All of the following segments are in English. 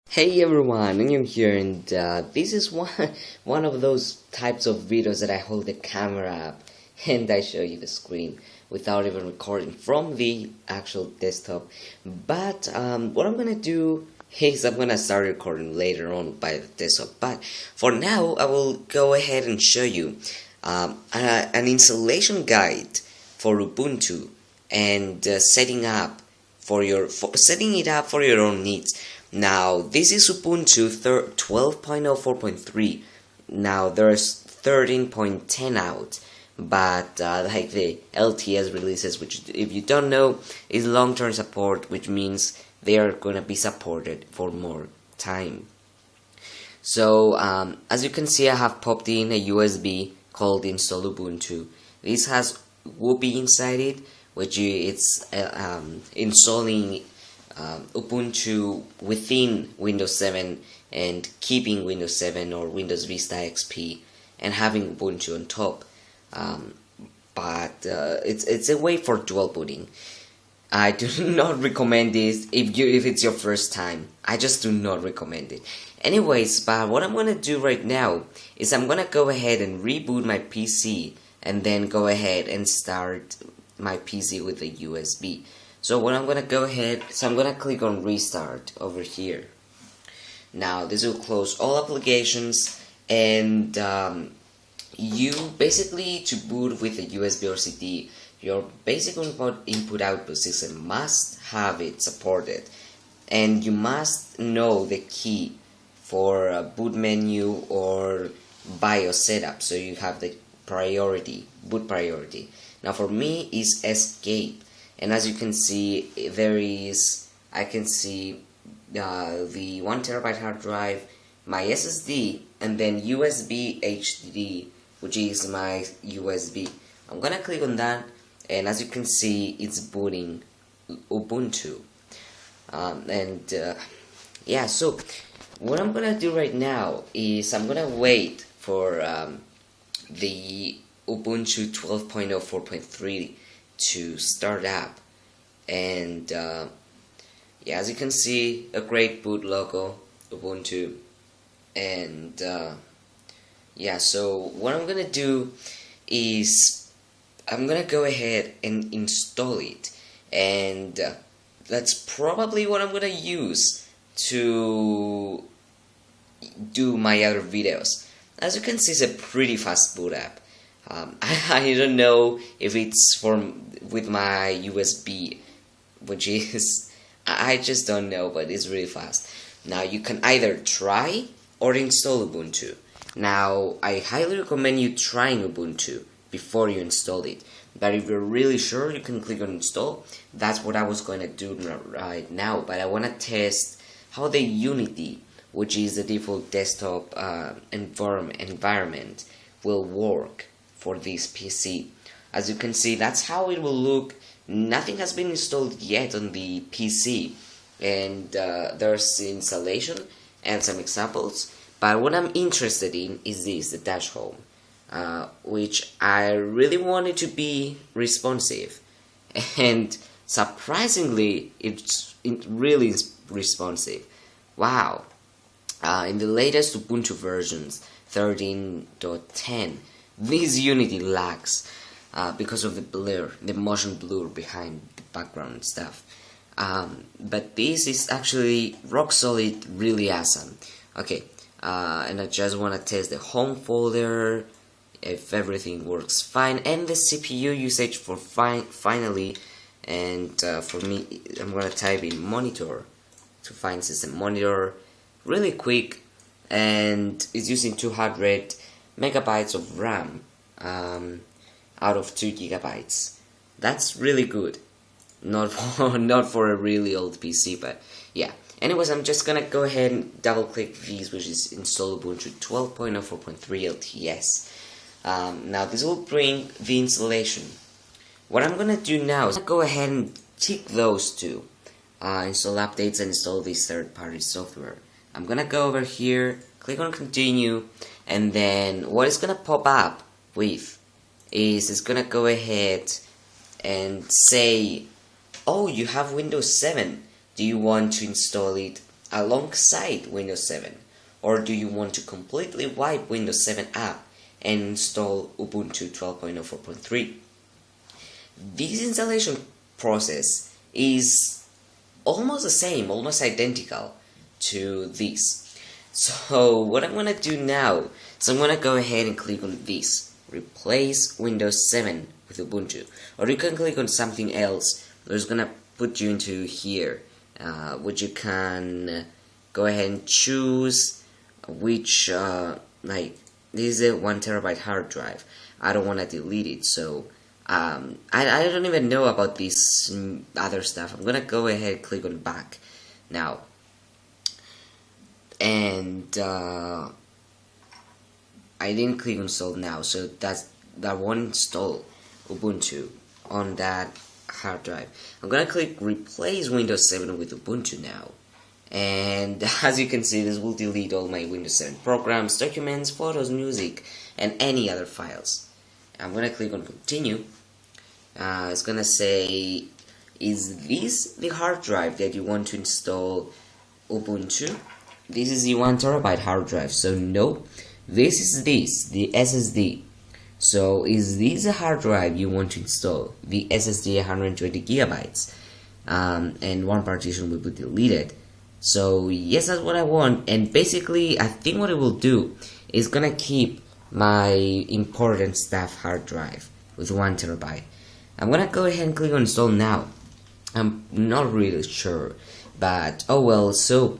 Hey everyone, oniaom here, and this is one of those types of videos that I hold the camera up and I show you the screen without even recording from the actual desktop. But what I'm gonna do is I'm gonna start recording later on by the desktop. But for now, I will go ahead and show you an installation guide for Ubuntu and setting it up for your own needs. Now, this is Ubuntu 12.04.3. Now, there's 13.10 out, but like the LTS releases, which, if you don't know, is long-term support, which means they are going to be supported for more time. So, as you can see, I have popped in a USB called Install Ubuntu. This has Whoopi inside it, which it's installing Ubuntu within Windows 7 and keeping Windows 7 or Windows Vista XP and having Ubuntu on top. But it's a way for dual booting. I do not recommend this if it's your first time. I just do not recommend it. Anyways, but what I'm gonna do right now is I'm gonna go ahead and reboot my PC and then go ahead and start my PC with a USB. So what I'm gonna go ahead, I'm gonna click on restart over here. Now this will close all applications, and you basically, to boot with a USB or CD, your basic input output system must have it supported, and you must know the key for a boot menu or BIOS setup, so you have the boot priority. Now for me is escape. And as you can see, I can see the 1 terabyte hard drive, my SSD, and then USB HDD, which is my USB. I'm gonna click on that, and as you can see, it's booting Ubuntu. Yeah, so what I'm gonna do right now is I'm gonna wait for the Ubuntu 12.04.3 to start up, and yeah, as you can see, a great boot logo, Ubuntu, and yeah, so what I'm gonna do is I'm gonna go ahead and install it, and that's probably what I'm gonna use to do my other videos. As you can see, it's a pretty fast boot up. I don't know if it's with my USB, which is, I just don't know, but it's really fast. Now you can either try or install Ubuntu. Now I highly recommend you trying Ubuntu before you install it. But if you're really sure, you can click on install. That's what I was going to do right now. But I want to test how the Unity, which is the default desktop environment, will work for this PC. As you can see, that's how it will look. Nothing has been installed yet on the PC, and there's installation and some examples, but what I'm interested in is this, the dash home, which I really want it to be responsive, and surprisingly it really is responsive. Wow. In the latest Ubuntu versions 13.10, this Unity lags because of the motion blur behind the background and stuff. But this is actually rock solid, really awesome. Okay, and I just want to test the home folder, if everything works fine, and the CPU usage for finally. And for me, I'm gonna type in monitor to find system monitor, really quick, and it's using 200 megabytes of RAM out of 2 gigabytes. That's really good. Not for a really old PC, but yeah. Anyways, I'm just gonna go ahead and double click these, which is install Ubuntu 12.04.3 LTS. Now this will bring the installation. What I'm gonna do now is go ahead and tick those two, install updates and install this third-party software. I'm gonna go over here, click on continue, and then what it's gonna pop up with is it's gonna go ahead and say, oh, you have Windows 7, do you want to install it alongside Windows 7, or do you want to completely wipe Windows 7 out and install Ubuntu 12.04.3? This installation process is almost the same, almost identical to this. So what I'm gonna do now is I'm gonna go ahead and click on this, replace Windows 7 with Ubuntu, or you can click on something else that's gonna put you into here, which you can go ahead and choose which like this is a 1 terabyte hard drive. I don't want to delete it, so I don't even know about this other stuff. I'm gonna go ahead and click on back now, and I didn't click on install now, so that won't install Ubuntu on that hard drive. I'm gonna click replace Windows 7 with Ubuntu now, and as you can see, this will delete all my Windows 7 programs, documents, photos, music, and any other files. I'm gonna click on continue. It's gonna say, is this the hard drive that you want to install Ubuntu? This is the 1 terabyte hard drive, so no. This is the SSD. So is this a hard drive you want to install? The SSD 120 gigabytes, and one partition will be deleted. So yes, that's what I want. And basically, I think what it will do is gonna keep my important stuff hard drive with 1 terabyte. I'm gonna go ahead and click on install now. I'm not really sure, but oh well. So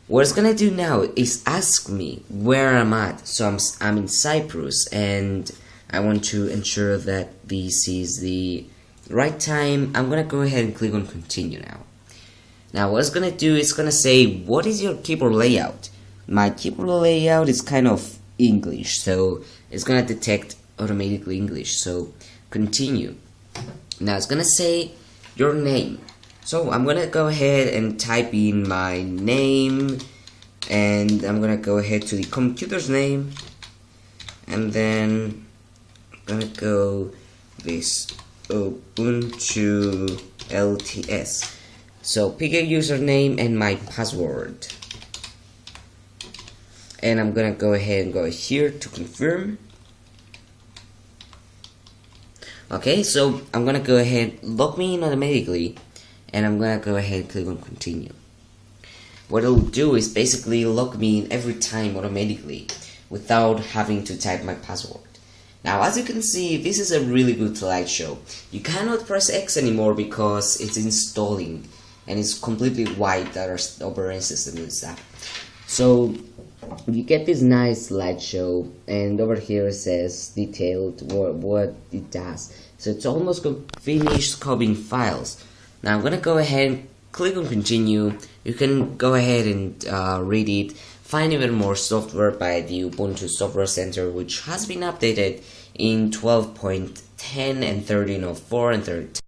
what it's gonna do now is ask me where I'm at. So I'm in Cyprus, and I want to ensure that this is the right time. I'm gonna go ahead and click on continue now. Now what it's gonna do is gonna say, what is your keyboard layout? My keyboard layout is kind of English, so it's gonna detect automatically English. So continue. Now it's gonna say your name. So I'm gonna go ahead and type in my name, and I'm gonna go ahead to the computer's name, and then I'm gonna go this Ubuntu LTS. So pick a username and my password, and I'm gonna go ahead and go here to confirm. Okay, so I'm gonna go ahead, log me in automatically, and I'm gonna go ahead and click on continue. What it'll do is basically log me in every time automatically without having to type my password. Now as you can see, this is a really good slideshow. You cannot press X anymore because it's installing and it's completely wiped our operating system and stuff. So you get this nice slideshow, and over here it says detailed what it does. So it's almost finished copying files. Now I'm gonna go ahead and click on continue. You can go ahead and read it, find even more software by the Ubuntu Software Center, which has been updated in 12.10 and 13.04 and 13.